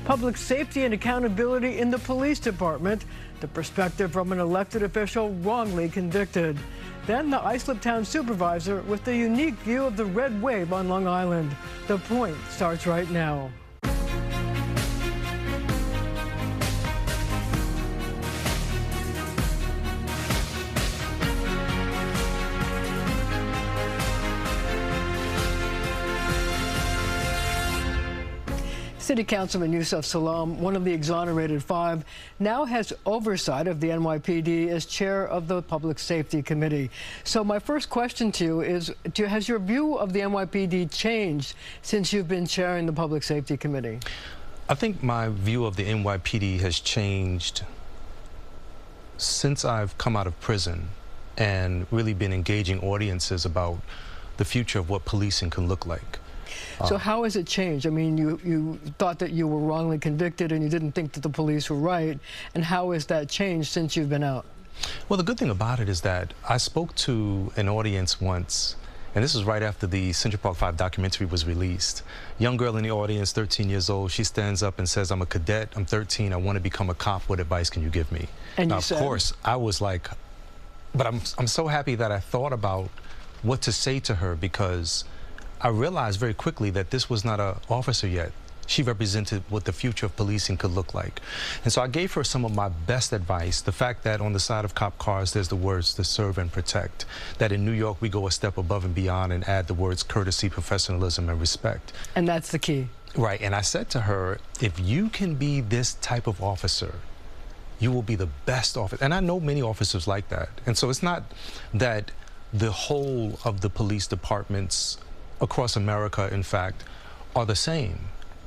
public safety and accountability in the police department, the perspective from an elected official wrongly convicted. Then the Islip town supervisor with a unique view of the red wave on Long Island. The Point starts right now. City Councilman Yusef Salaam, one of the exonerated 5, now has oversight of the NYPD as chair of the Public Safety Committee. So my first question to you is, has your view of the NYPD changed since you've been chairing the Public Safety Committee? I think my view of the NYPD has changed since I've come out of prison and really been engaging audiences about the future of what policing can look like. So how has it changed? I mean, you thought that you were wrongly convicted and you didn't think that the police were right. And how has that changed since you've been out? Well, the good thing about it is that I spoke to an audience once, and this was right after the Central Park 5 documentary was released. Young girl in the audience, 13 years old, she stands up and says, "I'm a cadet, I'm 13, I want to become a cop. What advice can you give me?" And now, of course, I was like, but I'm so happy that I thought about what to say to her, because I realized very quickly that this was not an officer yet. She represented what the future of policing could look like. And so I gave her some of my best advice. The fact that on the side of cop cars, there's the words to serve and protect. That in New York, we go a step above and beyond and add the words courtesy, professionalism, and respect. And that's the key. Right. And I said to her, if you can be this type of officer, you will be the best officer. And I know many officers like that. And so it's not that the whole of the police departments across America, in fact, are the same.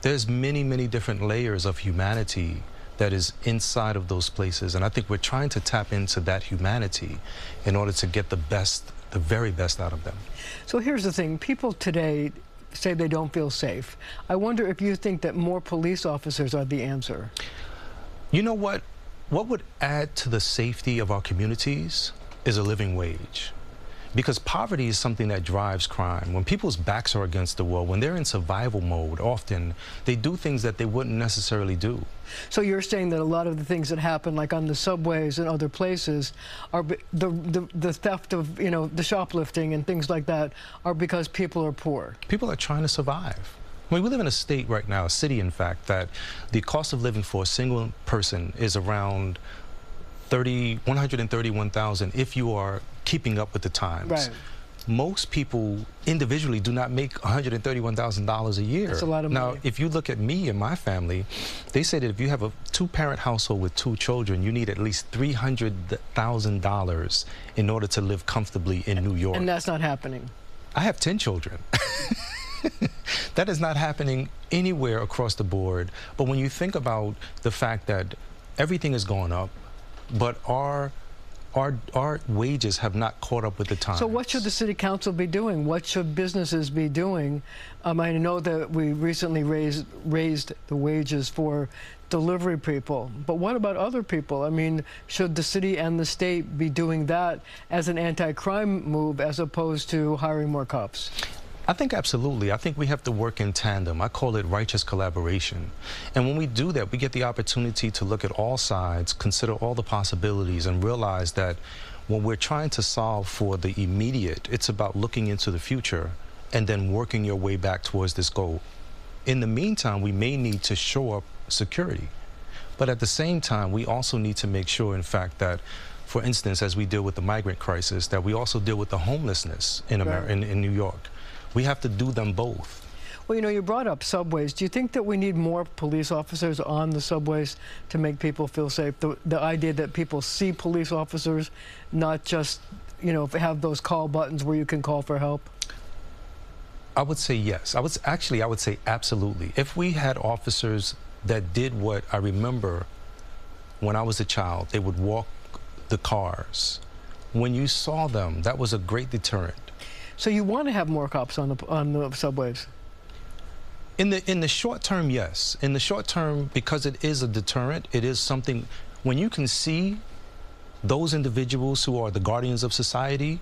There's many, many different layers of humanity that is inside of those places. And I think we're trying to tap into that humanity in order to get the best, the very best out of them. So here's the thing. People today say they don't feel safe. I wonder if you think that more police officers are the answer. You know what? What would add to the safety of our communities is a living wage. Because poverty is something that drives crime. When people's backs are against the wall, when they're in survival mode, often they do things that they wouldn't necessarily do. So you're saying that a lot of the things that happen, like on the subways and other places, are the theft of, the shoplifting and things like that, are because people are poor? People are trying to survive. I mean, we live in a state right now, a city, in fact, that the cost of living for a single person is around $131,000 if you are keeping up with the times. Right. Most people individually do not make $131,000 a year. That's a lot of money. Now, if you look at me and my family, they say that if you have a 2-parent household with 2 children, you need at least $300,000 in order to live comfortably in New York. And that's not happening. I have 10 children. That is not happening anywhere across the board. But when you think about the fact that everything is going up, but our wages have not caught up with the times. So what should the city council be doing? What should businesses be doing? I know that we recently raised the wages for delivery people, but what about other people? I mean, should the city and the state be doing that as an anti-crime move as opposed to hiring more cops? I think absolutely. I think we have to work in tandem. I call it righteous collaboration. And when we do that, we get the opportunity to look at all sides, consider all the possibilities, and realize that when we're trying to solve for the immediate, it's about looking into the future and then working your way back towards this goal. In the meantime, we may need to shore up security. But at the same time, we also need to make sure, in fact, that, for instance, as we deal with the migrant crisis, that we also deal with the homelessness in America, in New York. We have to do them both. Well, you brought up subways. Do you think that we need more police officers on the subways to make people feel safe? The idea that people see police officers, not just, have those call buttons where you can call for help? I would say yes. I would say absolutely. If we had officers that did what I remember when I was a child, they would walk the cars. When you saw them, that was a great deterrent. So you want to have more cops on the subways? In the short term, yes. In the short term, because it is a deterrent, it is something, when you can see those individuals who are the guardians of society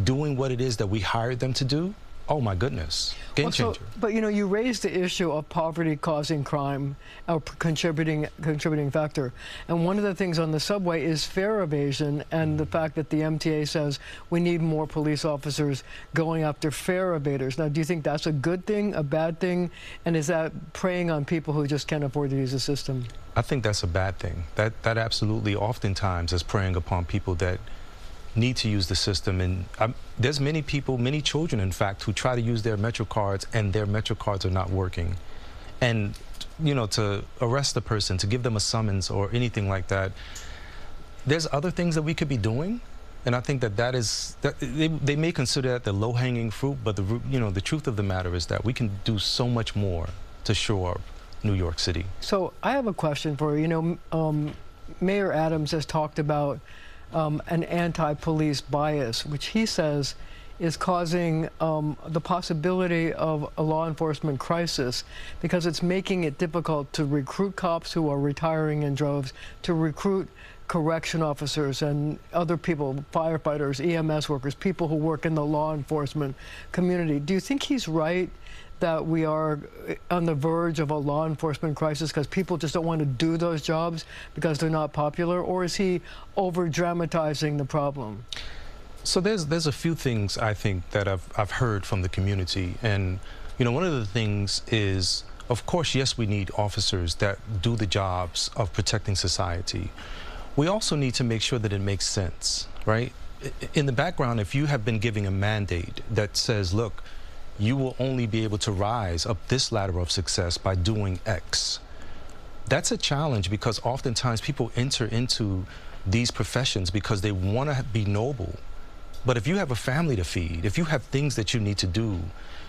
doing what it is that we hired them to do, oh my goodness, game changer. But you know, you raised the issue of poverty causing crime, or contributing factor. And one of the things on the subway is fare evasion, and the fact that the MTA says we need more police officers going after fare evaders. Now, do you think that's a good thing, a bad thing? And is that preying on people who just can't afford to use the system? I think that's a bad thing. That absolutely oftentimes is preying upon people that need to use the system. And there's many people, many children, in fact, who try to use their Metro cards and their Metro cards are not working. And, you know, to arrest a person, to give them a summons or anything like that, there's other things that we could be doing. And I think that they may consider that the low-hanging fruit, but the truth of the matter is that we can do so much more to shore up New York City. So I have a question for you. You know, Mayor Adams has talked about an anti-police bias, which he says is causing the possibility of a law enforcement crisis because it's making it difficult to recruit cops who are retiring in droves, to recruit correction officers and other people, firefighters, EMS workers, people who work in the law enforcement community. Do you think he's right that we are on the verge of a law enforcement crisis because people just don't want to do those jobs because they're not popular, or is he over-dramatizing the problem? So there's a few things I think that I've heard from the community, and you know, one of the things is, of course, yes, we need officers that do the jobs of protecting society. We also need to make sure that it makes sense, right? In the background, if you have been giving a mandate that says, look, you will only be able to rise up this ladder of success by doing X. That's a challenge because oftentimes people enter into these professions because they want to be noble. But if you have a family to feed, if you have things that you need to do,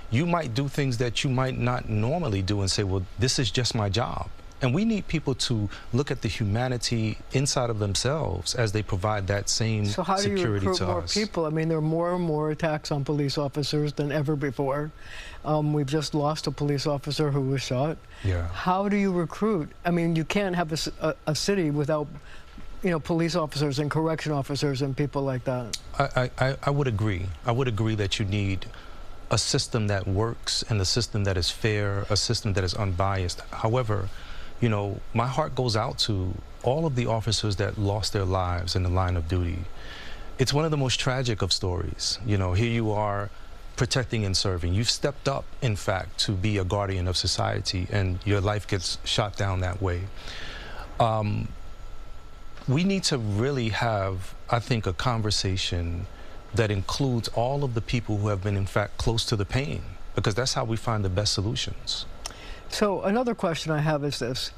you might do things that you might not normally do and say, well, this is just my job. And we need people to look at the humanity inside of themselves as they provide that same security to us. So how do you recruit more people? I mean, there are more and more attacks on police officers than ever before. We've just lost a police officer who was shot. Yeah. How do you recruit? I mean, you can't have a city without, you know, police officers and correction officers and people like that. I would agree. I would agree that you need a system that works and a system that is fair, a system that is unbiased. However, you know, my heart goes out to all of the officers that lost their lives in the line of duty. It's one of the most tragic of stories. You know, here you are protecting and serving. You've stepped up, in fact, to be a guardian of society, and your life gets shot down that way. We need to really have, I think, a conversation that includes all of the people who have been, in fact, close to the pain, because that's how we find the best solutions. So another question I have is this.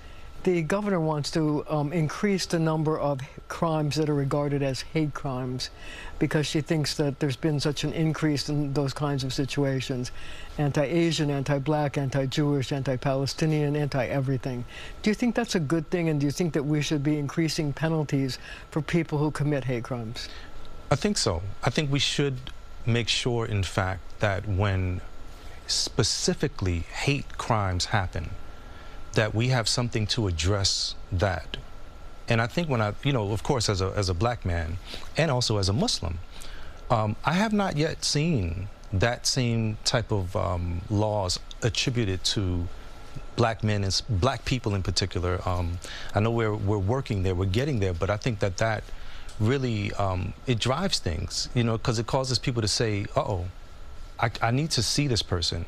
The governor wants to increase the number of crimes that are regarded as hate crimes because she thinks that there's been such an increase in those kinds of situations. Anti-Asian, anti-Black, anti-Jewish, anti-Palestinian, anti-everything. Do you think that's a good thing, and do you think that we should be increasing penalties for people who commit hate crimes? I think so. I think we should make sure, in fact, that when specifically hate crimes happen, that we have something to address that. And I think when you know, of course, as a Black man and also as a Muslim, I have not yet seen that same type of laws attributed to Black men and Black people in particular. I know we're working there, we're getting there, but I think that really, it drives things, you know, because it causes people to say, uh-oh, I need to see this person.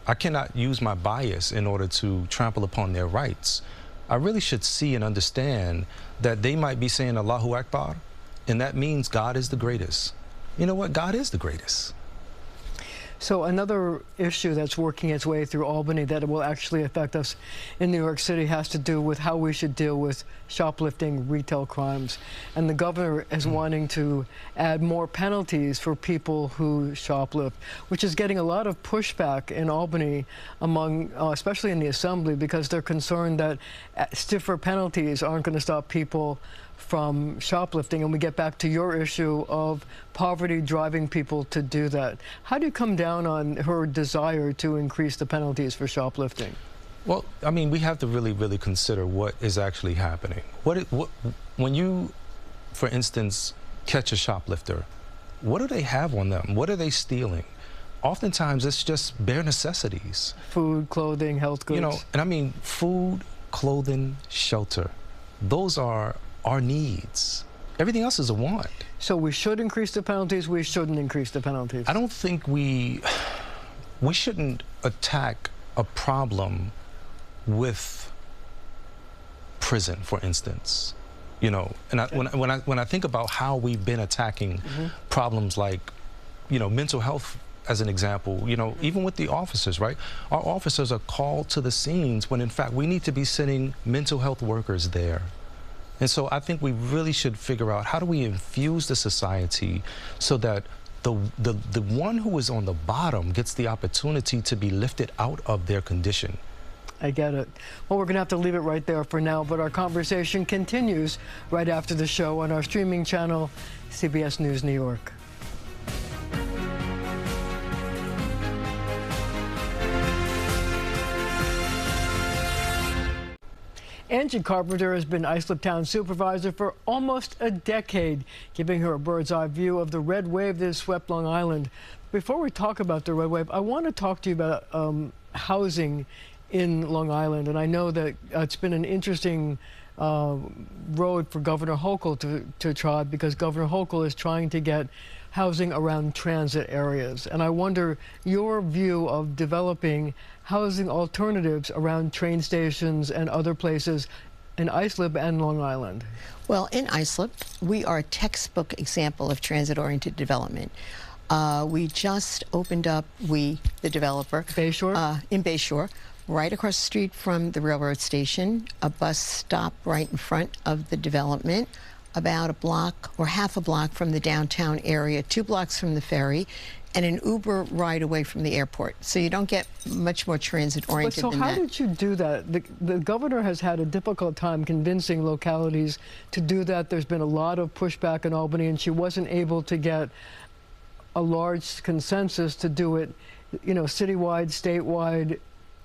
I cannot use my bias in order to trample upon their rights. I really should see and understand that they might be saying Allahu Akbar, and that means God is the greatest. You know what? God is the greatest. So another issue that's working its way through Albany that will actually affect us in New York City has to do with how we should deal with shoplifting retail crimes. And the governor is wanting to add more penalties for people who shoplift, which is getting a lot of pushback in Albany among, especially in the Assembly, because they're concerned that stiffer penalties aren't going to stop people from shoplifting. And we get back to your issue of poverty driving people to do that. How do you come down on her desire to increase the penalties for shoplifting? Well, I mean, we have to really consider what is actually happening. When you, for instance, catch a shoplifter, what do they have on them? What are they stealing? oftentimes it's just bare necessities. Food, clothing, health goods. You know, and I mean food, clothing, shelter. Those are our needs. Everything else is a want. So we should increase the penalties, we shouldn't increase the penalties? I don't think we shouldn't attack a problem with prison, for instance. You know, and when I think about how we've been attacking problems like, you know, mental health as an example, you know, even with the officers, right? Our officers are called to the scenes when in fact we need to be sending mental health workers there. And so I think we really should figure out how do we infuse the society so that the one who is on the bottom gets the opportunity to be lifted out of their condition. I get it. Well, we're going to have to leave it right there for now, but our conversation continues right after the show on our streaming channel, CBS News New York. Angie Carpenter has been Islip Town Supervisor for almost a decade, giving her a bird's eye view of the red wave that has swept Long Island. Before we talk about the red wave, I want to talk to you about housing in Long Island. And I know that it's been an interesting road for Governor Hochul to trod, because Governor Hochul is trying to get housing around transit areas. And I wonder your view of developing housing alternatives around train stations and other places in Islip and Long Island. Well, in Islip, we are a textbook example of transit-oriented development. We just opened up, the developer, Bayshore? In Bayshore, right across the street from the railroad station, a bus stop right in front of the development, about a block or half a block from the downtown area, 2 blocks from the ferry, and an Uber ride away from the airport. So you don't get much more transit-oriented than that. So how did you do that? The governor has had a difficult time convincing localities to do that. There's been a lot of pushback in Albany, and she wasn't able to get a large consensus to do it, you know, citywide, statewide,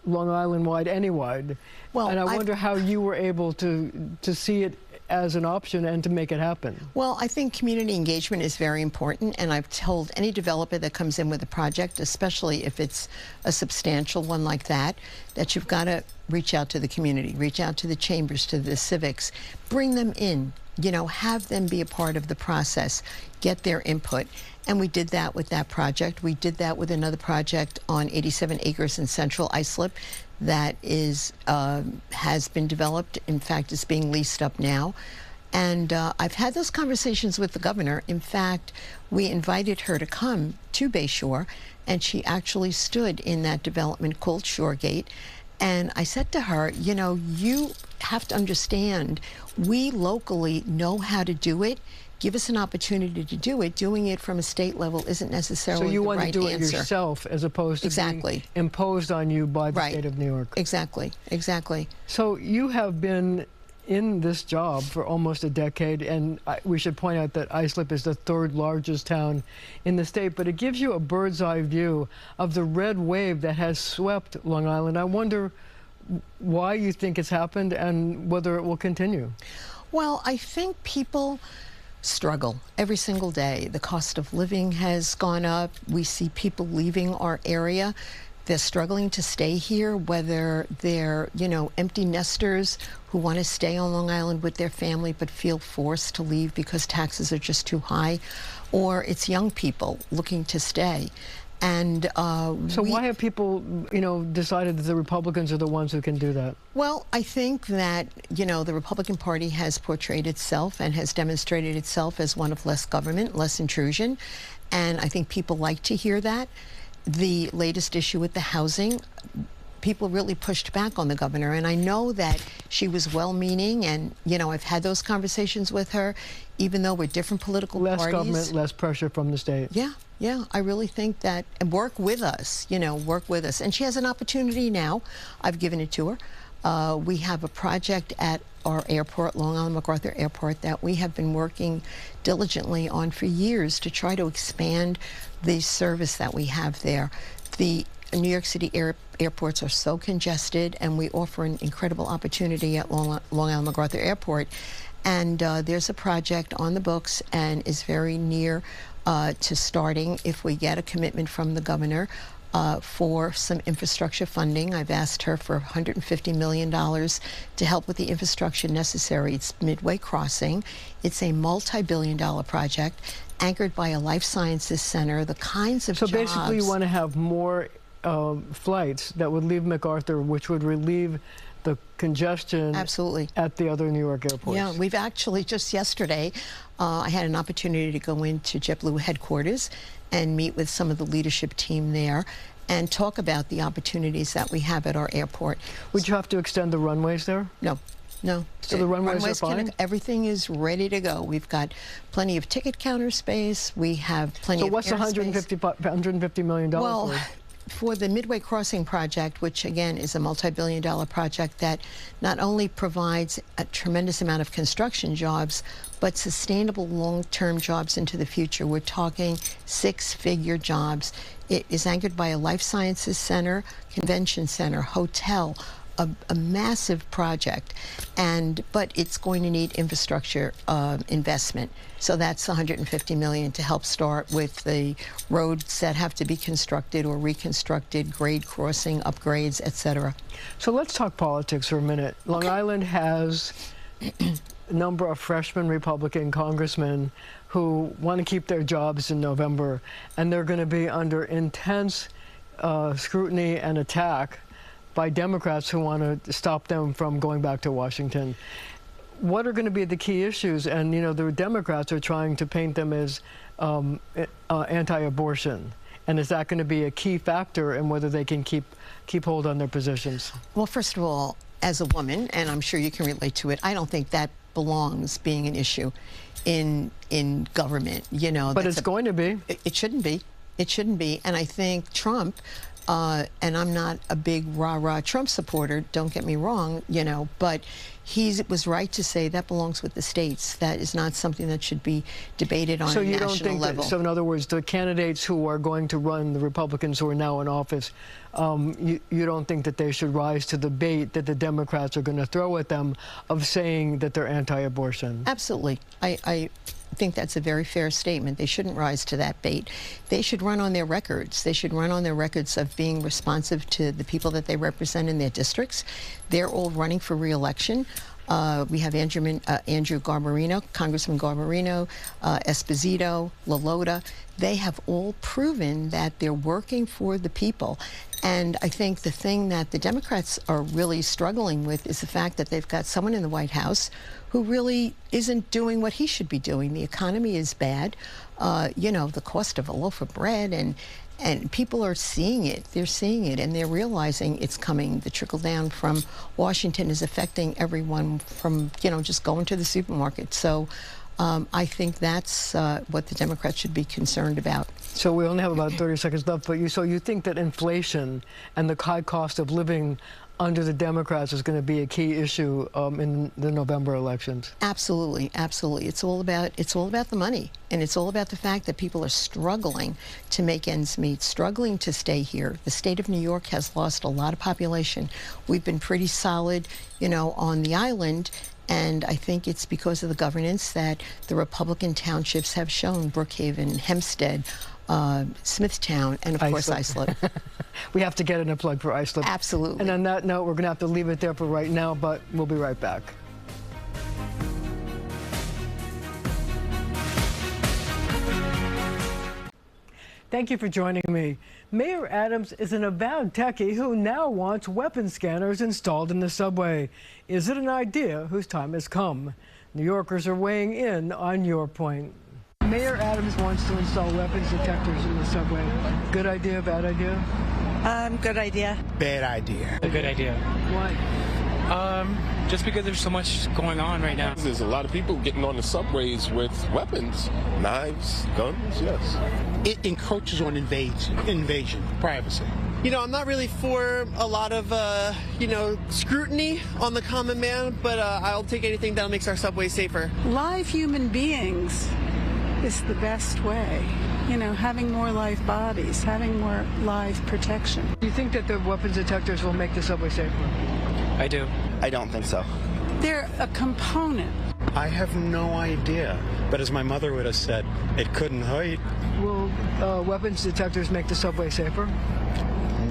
Long Island-wide, any-wide. Well, and I wonder how you were able to see it as an option and to make it happen. Well, I think community engagement is very important, and I've told any developer that comes in with a project, especially if it's a substantial one like that, that you've got to reach out to the community, reach out to the chambers, to the civics, bring them in, you know, have them be a part of the process, get their input. And we did that with that project. We did that with another project on 87 acres in central Islip that is has been developed. In fact, it's being leased up now. And I've had those conversations with the governor. In fact, we invited her to come to Bayshore, and she actually stood in that development called Shoregate. And I said to her, you know, you have to understand, we locally know how to do it. Give us an opportunity to do it. Doing it from a state level isn't necessarily the right answer. So you want to do it yourself as opposed to being imposed on you by the state of New York. Exactly, exactly. So you have been in this job for almost a decade, and we should point out that Islip is the 3rd largest town in the state, but it gives you a bird's eye view of the red wave that has swept Long Island. I wonder why you think it's happened and whether it will continue. Well, I think people struggle every single day. The cost of living has gone up. We see people leaving our area. They're struggling to stay here, whether they're, you know, empty nesters who want to stay on Long Island with their family but feel forced to leave because taxes are just too high, or it's young people looking to stay. And so why have people, you know, decided that the Republicans are the ones who can do that? Well, I think that, you know, the Republican Party has portrayed itself and has demonstrated itself as one of less government, less intrusion, and I think people like to hear that. The latest issue with the housing, people really pushed back on the governor, and I know that she was well-meaning, and, you know, I've had those conversations with her, even though we're different political parties. Less government, less pressure from the state. Yeah. Yeah, I really think that, and work with us, you know, work with us. And she has an opportunity now. I've given it to her. We have a project at our airport, Long Island MacArthur Airport, that we have been working diligently on for years to try to expand the service that we have there. The New York City airports are so congested, and we offer an incredible opportunity at Long Island MacArthur Airport. And there's a project on the books and is very near to starting if we get a commitment from the governor for some infrastructure funding. I've asked her for $150 million to help with the infrastructure necessary. It's Midway Crossing. It's a multi-billion-dollar project anchored by a life sciences center, the kinds of jobs. So basically you want to have more flights that would leave MacArthur, which would relieve the congestion Absolutely. At the other New York airports. Yeah, we've actually just yesterday, I had an opportunity to go into JetBlue headquarters and meet with some of the leadership team there and talk about the opportunities that we have at our airport. Would you have to extend the runways there? No. No. So the runways are fine? Everything is ready to go. We've got plenty of ticket counter space. We have plenty of So what's the $150 million well, for? For the Midway Crossing project, which again is a multi-billion-dollar project that not only provides a tremendous amount of construction jobs, but sustainable long-term jobs into the future. We're talking six-figure jobs. It is anchored by a life sciences center, convention center, hotel, a massive project, but it's going to need infrastructure investment. So that's $150 million to help start with the roads that have to be constructed or reconstructed, grade crossing, upgrades, etc. So let's talk politics for a minute. Long Island has a number of freshman Republican congressmen who want to keep their jobs in November, and they're going to be under intense scrutiny and attack by Democrats who want to stop them from going back to Washington. What are going to be the key issues? And, you know, the Democrats are trying to paint them as anti-abortion. And is that going to be a key factor in whether they can keep hold on their positions? Well, first of all, as a woman, and I'm sure you can relate to it, I don't think that belongs being an issue in government, you know. But it's going to be. It shouldn't be. It shouldn't be. And I think Trump, and I'm not a big rah-rah Trump supporter, don't get me wrong, you know, but he was right to say that belongs with the states. That is not something that should be debated on a national level. So you don't think so in other words, the candidates who are going to run, the Republicans who are now in office, you don't think that they should rise to the bait that the Democrats are going to throw at them of saying that they're anti-abortion? Absolutely. I think that's a very fair statement. They shouldn't rise to that bait. They should run on their records. They should run on their records of being responsive to the people that they represent in their districts. They're all running for re-election. We have Andrew Garbarino, Congressman Garbarino, Esposito, LaLota. They have all proven that they're working for the people. And I think the thing that the Democrats are really struggling with is the fact that they've got someone in the White House who really isn't doing what he should be doing. The economy is bad. You know, the cost of a loaf of bread, and people are seeing it. They're seeing it, and they're realizing it's coming. The trickle down from Washington is affecting everyone from, you know, just going to the supermarket. So I think that's what the Democrats should be concerned about. So we only have about 30 seconds left, but so you think that inflation and the high cost of living under the Democrats is going to be a key issue in the November elections? Absolutely, absolutely. It's all about the money, and it's all about the fact that people are struggling to make ends meet, struggling to stay here. The state of New York has lost a lot of population. We've been pretty solid, you know, on the island. And I think it's because of the governance that the Republican townships have shown: Brookhaven, Hempstead, Smithtown, and of course Islip. We have to get in a plug for Islip. Absolutely. And on that note, we're going to have to leave it there for right now, but we'll be right back. Thank you for joining me. Mayor Adams is an avowed techie who now wants weapon scanners installed in the subway. Is it an idea whose time has come? New Yorkers are weighing in on your point. Mayor Adams wants to install weapons detectors in the subway. Good idea, bad idea? Good idea. Bad idea. A good idea. Why? Just because there's so much going on right now. There's a lot of people getting on the subways with weapons, knives, guns, yes. It encroaches on invasion, privacy. You know, I'm not really for a lot of, you know, scrutiny on the common man, but I'll take anything that makes our subways safer. Live human beings is the best way. you know, having more live bodies, having more live protection. Do you think that the weapons detectors will make the subway safer? I do. I don't think so. They're a component. I have no idea. But as my mother would have said, it couldn't hurt. Will weapons detectors make the subway safer?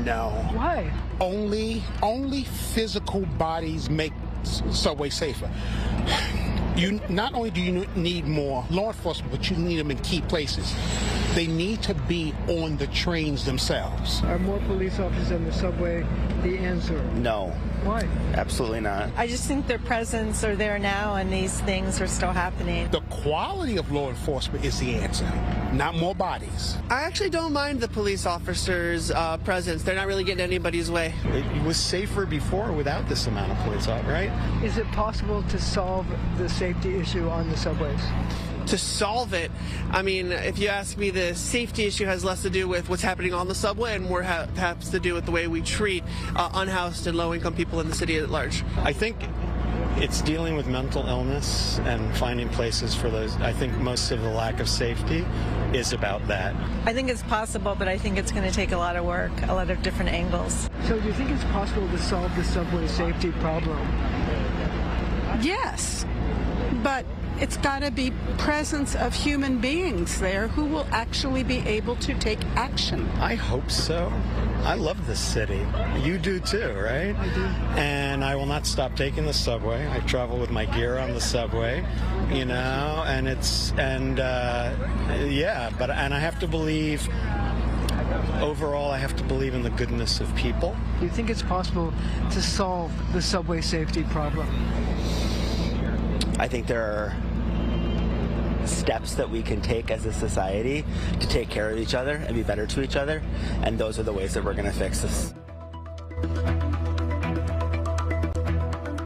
No. Why? Only physical bodies make subway safer. You not only do you need more law enforcement, but you need them in key places. They need to be on the trains themselves. Are more police officers on the subway the answer? No. Why? Absolutely not. I just think their presence are there now and these things are still happening. The quality of law enforcement is the answer, not more bodies. I actually don't mind the police officers' presence. They're not really getting anybody's way. It was safer before without this amount of police, right? Is it possible to solve the safety issue on the subways? To solve it, I mean, if you ask me, the safety issue has less to do with what's happening on the subway and more has to do with the way we treat unhoused and low-income people in the city at large. I think it's dealing with mental illness and finding places for those. I think most of the lack of safety is about that. I think it's possible, but I think it's going to take a lot of work, a lot of different angles. So do you think it's possible to solve the subway safety problem? Yes, but it's got to be presence of human beings there who will actually be able to take action. I hope so. I love this city. You do too, right? I do. And I will not stop taking the subway. I travel with my gear on the subway, you know, and I have to believe, overall, I have to believe in the goodness of people. Do you think it's possible to solve the subway safety problem? I think there are steps that we can take as a society to take care of each other and be better to each other, and those are the ways that we're going to fix this.